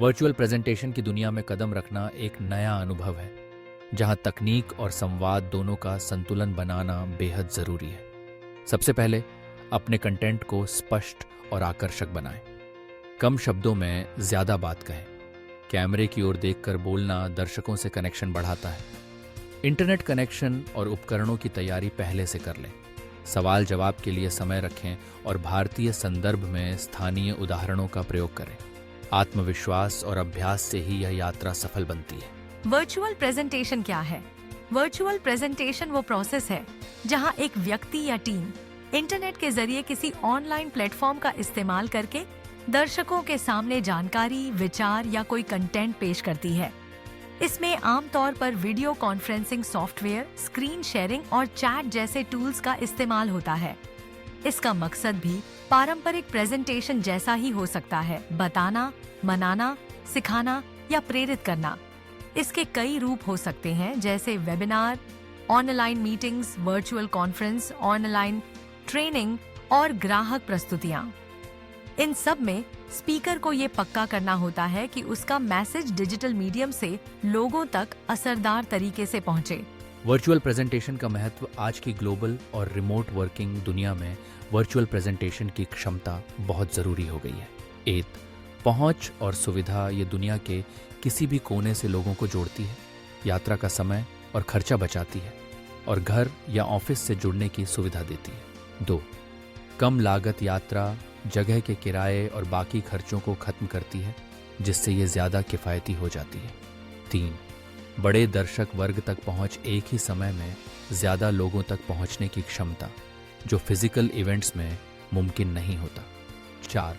Virtual presentation की दुनिया में कदम रखना एक नया अनुभव है, जहां तकनीक और संवाद दोनों का संतुलन बनाना बेहद जरूरी है। सबसे पहले अपने कंटेंट को स्पष्ट और आकर्षक बनाएं। कम शब्दों में ज्यादा बात कहें। कैमरे की ओर देखकर बोलना दर्शकों से कनेक्शन बढ़ाता है। इंटरनेट कनेक्शन और उपकरणों की तैयारी पहले से कर लें। सवाल जवाब के लिए समय रखें और भारतीय संदर्भ में स्थानीय उदाहरणों का प्रयोग करें। आत्मविश्वास और अभ्यास से ही यह यात्रा सफल बनती है। वर्चुअल प्रेजेंटेशन क्या है? वर्चुअल प्रेजेंटेशन वो प्रोसेस है जहां एक व्यक्ति या टीम इंटरनेट के जरिए किसी ऑनलाइन प्लेटफॉर्म का इस्तेमाल करके दर्शकों के सामने जानकारी, विचार या कोई कंटेंट पेश करती है। इसमें आमतौर पर video conferencing software, screen sharing और चैट जैसे टूल्स का इस्तेमाल होता है। इसका मकसद भी पारंपरिक प्रेजेंटेशन जैसा ही हो सकता है, बताना, मनाना, सिखाना या प्रेरित करना। इसके कई रूप हो सकते हैं, जैसे webinar, online meetings, virtual conference, online training और ग्राहक प्रस्तुतियां। इन सब में स्पीकर को ये पक्का करना होता है कि उसका मैसेज डिजिटल मीडियम से लोगों तक असरदार तरीके से पहुंचे। वर्चुअल प्रेजेंटेशन का महत्व आज की ग्लोबल और रिमोट वर्किंग दुनिया में वर्चुअल प्रेजेंटेशन की क्षमता बहुत जरूरी हो गई है। एक पहुंच और सुविधा ये दुनिया के किसी भी कोने से लोगों को जोड़ती है, यात्रा का समय और खर्चा बचाती है और घर या ऑफिस से जुड़ने की सुविधा देती है। 2 कम लागत यात्रा, जगह के किराए और बाकी खर्चों को खत्म करती है, जिससे ये ज्यादा किफायती हो जाती है। 3 बड़े दर्शक वर्ग तक पहुंच, एक ही समय में ज्यादा लोगों तक पहुंचने की क्षमता, जो फिजिकल इवेंट्स में मुमकिन नहीं होता। 4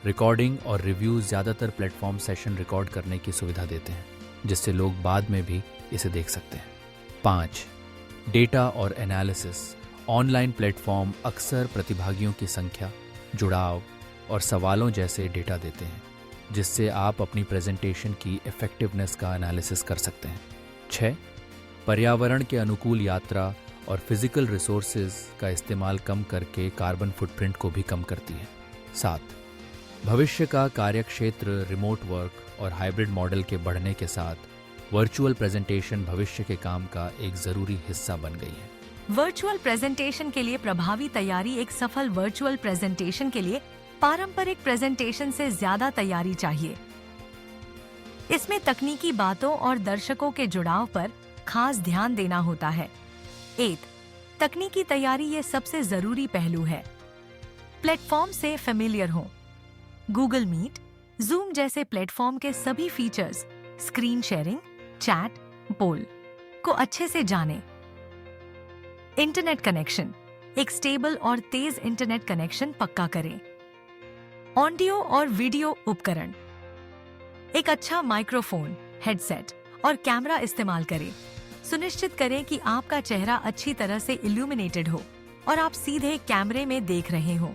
रिकॉर्डिंग और रिव्यू, ज्यादातर प्लेटफॉर्म सेशन रिकॉर्ड करने की सुविधा देते हैं, जिससे लोग बाद में भी इसे देख सकते हैं। 5 डेटा और एनालिसिस, ऑनलाइन प्लेटफॉर्म अक्सर प्रतिभागियों की संख्या, जुड़ाव और सवालों जैसे डेटा देते हैं, जिससे आप अपनी प्रेजेंटेशन की इफेक्टिवनेस का एनालिसिस कर सकते हैं। 6 पर्यावरण के अनुकूल यात्रा और फिजिकल रिसोर्सेज का इस्तेमाल कम करके कार्बन फुटप्रिंट को भी कम करती है। 7 भविष्य का कार्यक्षेत्र रिमोट वर्क और हाइब्रिड मॉडल के बढ़ने के साथ वर्चुअल प्रेजेंटेशन भविष्य के काम का एक जरूरी हिस्सा बन गई है। वर्चुअल प्रेजेंटेशन के लिए प्रभावी तैयारी। एक सफल वर्चुअल प्रेजेंटेशन के लिए पारंपरिक प्रेजेंटेशन से ज्यादा तैयारी चाहिए। इसमें तकनीकी बातों और दर्शकों के जुड़ाव पर खास ध्यान देना होता है। 1 तकनीकी तैयारी ये सबसे जरूरी पहलू है। प्लेटफॉर्म से फेमिलियर हो। गूगल मीट, जूम जैसे प्लेटफॉर्म के सभी फीचर्स, स्क्रीन शेयरिंग, चैट, पोल को अच्छे से जानें। इंटरनेट कनेक्शन, एक स्टेबल और तेज इंटरनेट कनेक्शन पक्का करें। ऑडियो और वीडियो उपकरण, एक अच्छा माइक्रोफोन, हेडसेट और कैमरा इस्तेमाल करें। सुनिश्चित करें कि आपका चेहरा अच्छी तरह से इल्यूमिनेटेड हो और आप सीधे कैमरे में देख रहे हो।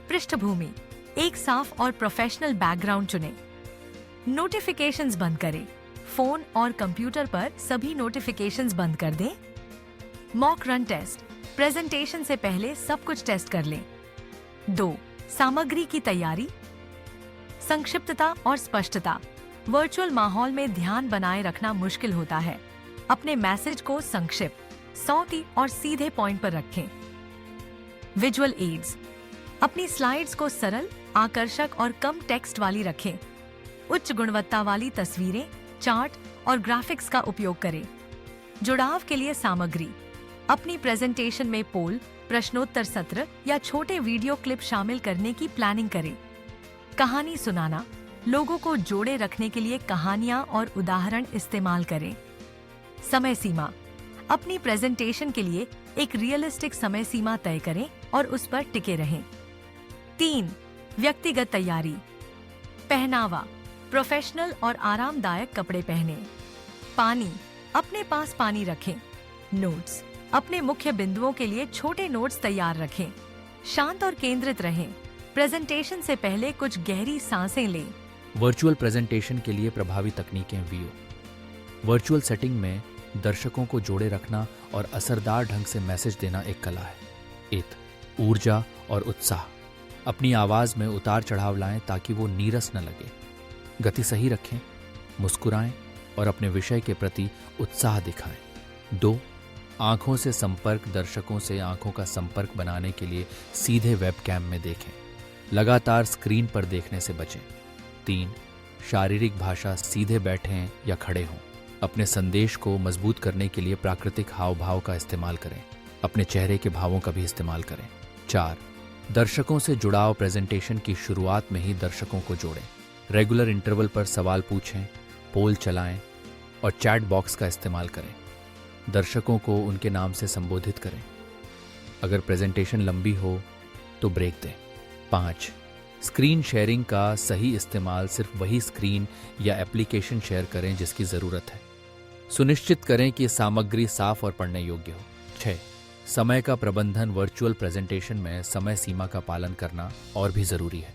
पृष्ठभूमि, एक साफ और प्रोफेशनल बैकग्राउंड चुनें। नोटिफिकेशंस बंद करें। फोन और कंप्यूटर पर सभी नोटिफिकेशंस बंद कर दें। मॉक रन टेस्ट, प्रेजेंटेशन से पहले सब कुछ टेस्ट कर लें। 2 सामग्री की तैयारी, संक्षिप्तता और स्पष्टता। वर्चुअल माहौल में ध्यान बनाए रखना मुश्किल होता है। अपने मैसेज को संक्षिप्त, सौती और सीधे पॉइंट पर रखें। विजुअल एड्स, अपनी स्लाइड्स को सरल, आकर्षक और कम टेक्स्ट वाली रखें। उच्च गुणवत्ता वाली तस्वीरें, चार्ट और ग्राफिक्स का उपयोग करें। जुड़ाव के लिए सामग्री, अपनी प्रेजेंटेशन में पोल, प्रश्नोत्तर सत्र या छोटे वीडियो क्लिप शामिल करने की प्लानिंग करें। कहानी सुनाना, लोगों को जोड़े रखने के लिए कहानियां और उदाहरण इस्तेमाल करें। समय सीमा, अपनी प्रेजेंटेशन के लिए एक रियलिस्टिक समय सीमा तय करें और उस पर टिके रहें। 3 व्यक्तिगत तैयारी, पहनावा, प्रोफेशनल और आरामदायक कपड़े पहने। पानी, अपने पास पानी रखें। नोट्स, अपने मुख्य बिंदुओं के लिए छोटे नोट्स तैयार रखें। शांत और केंद्रित रहें। प्रेजेंटेशन से पहले कुछ गहरी सांसें लें। वर्चुअल प्रेजेंटेशन के लिए प्रभावी तकनीकें। व्यू, वर्चुअल सेटिंग में दर्शकों को जोड़े रखना और असरदार ढंग से मैसेज देना एक कला है। 1 ऊर्जा और उत्साह, अपनी आवाज में उतार चढ़ाव लाएं ताकि वो नीरस न लगे। गति सही रखें, मुस्कुराएं और अपने विषय के प्रति उत्साह दिखाएं। 2. आंखों से संपर्क। दर्शकों से आंखों का संपर्क बनाने के लिए सीधे वेबकैम में देखें। लगातार स्क्रीन पर देखने से बचें। 3. शारीरिक भाषा। सीधे बैठें या खड़े हों। अपने संदेश को मजबूत करने के लिए प्राकृतिक हाव भाव का इस्तेमाल करें। अपने चेहरे के भावों का भी इस्तेमाल करें। 4. दर्शकों से जुड़ाव। प्रेजेंटेशन की शुरुआत में ही दर्शकों को जोड़ें। रेगुलर इंटरवल पर सवाल पूछें, पोल चलाएं और चैट बॉक्स का इस्तेमाल करें। दर्शकों को उनके नाम से संबोधित करें। अगर प्रेजेंटेशन लंबी हो तो ब्रेक दें। 5. स्क्रीन शेयरिंग का सही इस्तेमाल। सिर्फ वही स्क्रीन या एप्लीकेशन शेयर करें जिसकी ज़रूरत है। सुनिश्चित करें कि सामग्री साफ और पढ़ने योग्य हो। 6. समय का प्रबंधन। वर्चुअल प्रेजेंटेशन में समय सीमा का पालन करना और भी ज़रूरी है।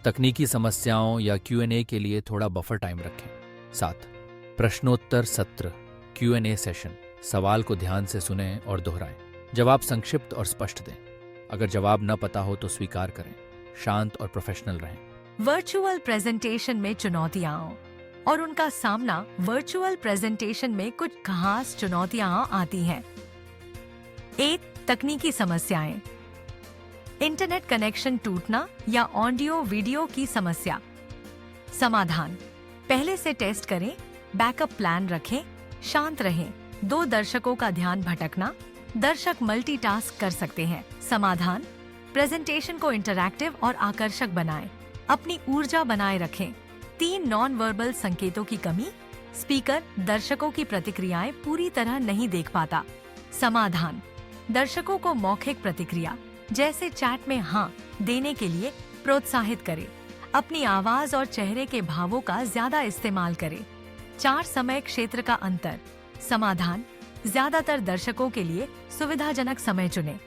तकनीकी समस्याओं या Q&A के लिए थोड़ा बफर टाइम रखें। 7. प्रश्नोत्तर सत्र। Q&A session. सवाल को ध्यान से सुनें और दोहराएं। जवाब संक्षिप्त और स्पष्ट दें। अगर जवाब न पता हो तो स्वीकार करें। शांत और प्रोफेशनल रहें। वर्चुअल प्रेजेंटेशन में चुनौतियां और उनका सामना। वर्चुअल प्रेजेंटेशन में कुछ खास चुनौतियां आती हैं। 1. तकनीकी समस्याएं। इंटरनेट कनेक्शन टूटना या ऑडियो वीडियो की समस्या। समाधान। पहले से टेस्ट करें, बैकअप प्लान रखें, शांत रहें। 2 दर्शकों का ध्यान भटकना। दर्शक मल्टीटास्क कर सकते हैं। समाधान। प्रेजेंटेशन को इंटरैक्टिव और आकर्षक बनाएं। अपनी ऊर्जा बनाए रखें। 3 नॉन वर्बल संकेतों की कमी। स्पीकर दर्शकों की प्रतिक्रियाएं पूरी तरह नहीं देख पाता। समाधान। दर्शकों को मौखिक प्रतिक्रिया जैसे चैट में हाँ देने के लिए प्रोत्साहित करें। अपनी आवाज और चेहरे के भावों का ज्यादा इस्तेमाल करें। 4 समय क्षेत्र का अंतर। समाधान। ज्यादातर दर्शकों के लिए सुविधाजनक समय चुनें।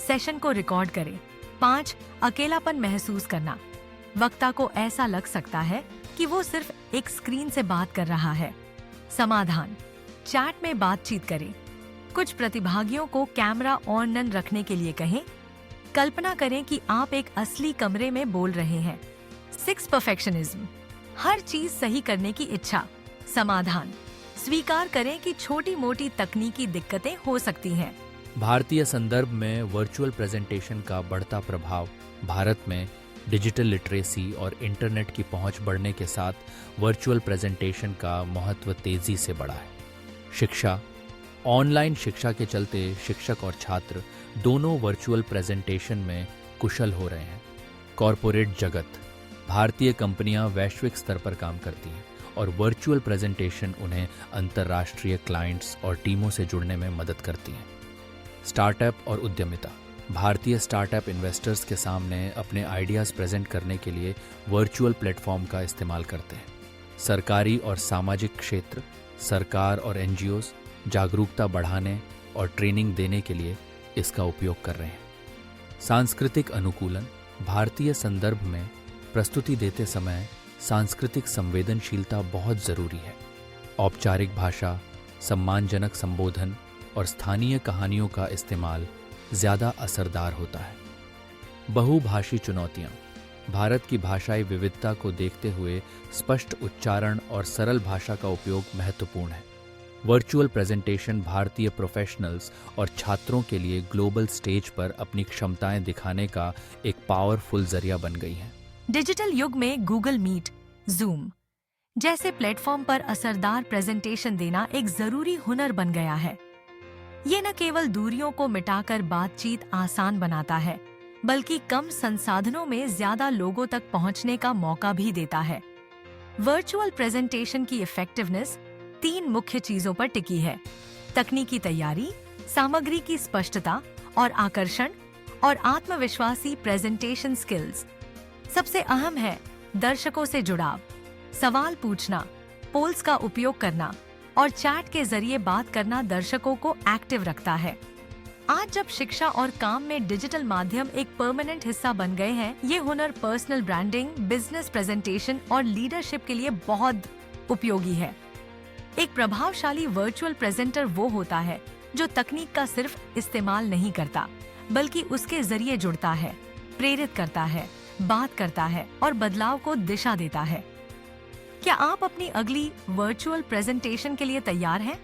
सेशन को रिकॉर्ड करें। 5. अकेलापन महसूस करना। वक्ता को ऐसा लग सकता है कि वो सिर्फ एक स्क्रीन से बात कर रहा है। समाधान। चैट में बातचीत करें। कुछ प्रतिभागियों को कैमरा ऑन न रखने के लिए कहें। कल्पना करें कि आप एक असली कमरे में बोल रहे हैं। 6. परफेक्शनिज्म। हर चीज सही करने की इच्छा। समाधान। स्वीकार करें कि छोटी मोटी तकनीकी दिक्कतें हो सकती हैं। भारतीय संदर्भ में वर्चुअल प्रेजेंटेशन का बढ़ता प्रभाव। भारत में डिजिटल लिटरेसी और इंटरनेट की पहुंच बढ़ने के साथ वर्चुअल प्रेजेंटेशन का महत्व तेजी से बढ़ा है। शिक्षा। ऑनलाइन शिक्षा के चलते शिक्षक और छात्र दोनों वर्चुअल प्रेजेंटेशन में कुशल हो रहे हैं। कॉरपोरेट जगत। भारतीय कंपनियां वैश्विक स्तर पर काम करती हैं और वर्चुअल प्रेजेंटेशन उन्हें अंतर्राष्ट्रीय क्लाइंट्स और टीमों से जुड़ने में मदद करती हैं। स्टार्टअप और उद्यमिता। भारतीय स्टार्टअप इन्वेस्टर्स के सामने अपने आइडियाज़ प्रेजेंट करने के लिए वर्चुअल प्लेटफॉर्म का इस्तेमाल करते हैं। सरकारी और सामाजिक क्षेत्र। सरकार और NGOs जागरूकता बढ़ाने और ट्रेनिंग देने के लिए इसका उपयोग कर रहे हैं। सांस्कृतिक अनुकूलन। भारतीय संदर्भ में प्रस्तुति देते समय सांस्कृतिक संवेदनशीलता बहुत ज़रूरी है। औपचारिक भाषा, सम्मानजनक संबोधन और स्थानीय कहानियों का इस्तेमाल ज़्यादा असरदार होता है। बहुभाषी चुनौतियाँ। भारत की भाषाई विविधता को देखते हुए स्पष्ट उच्चारण और सरल भाषा का उपयोग महत्वपूर्ण है। वर्चुअल प्रेजेंटेशन भारतीय प्रोफेशनल्स और छात्रों के लिए ग्लोबल स्टेज पर अपनी क्षमताएं दिखाने का एक पावरफुल जरिया बन गई है। डिजिटल युग में गूगल मीट, जूम जैसे प्लेटफॉर्म पर असरदार प्रेजेंटेशन देना एक जरूरी हुनर बन गया है। ये न केवल दूरियों को मिटाकर बातचीत आसान बनाता है, बल्कि कम संसाधनों में ज्यादा लोगों तक पहुंचने का मौका भी देता है। वर्चुअल प्रेजेंटेशन की इफेक्टिवनेस 3 मुख्य चीजों पर टिकी है: तकनीकी तैयारी, सामग्री की स्पष्टता और आकर्षण, और आत्मविश्वासी प्रेजेंटेशन स्किल्स। सबसे अहम है दर्शकों से जुड़ाव। सवाल पूछना, पोल्स का उपयोग करना और चैट के जरिए बात करना दर्शकों को एक्टिव रखता है। आज जब शिक्षा और काम में डिजिटल माध्यम एक परमानेंट हिस्सा बन गए हैं, ये हुनर पर्सनल ब्रांडिंग, बिजनेस प्रेजेंटेशन और लीडरशिप के लिए बहुत उपयोगी है। एक प्रभावशाली वर्चुअल प्रेजेंटर वो होता है जो तकनीक का सिर्फ इस्तेमाल नहीं करता, बल्कि उसके जरिए जुड़ता है, प्रेरित करता है, बात करता है और बदलाव को दिशा देता है। क्या आप अपनी अगली वर्चुअल प्रेजेंटेशन के लिए तैयार हैं?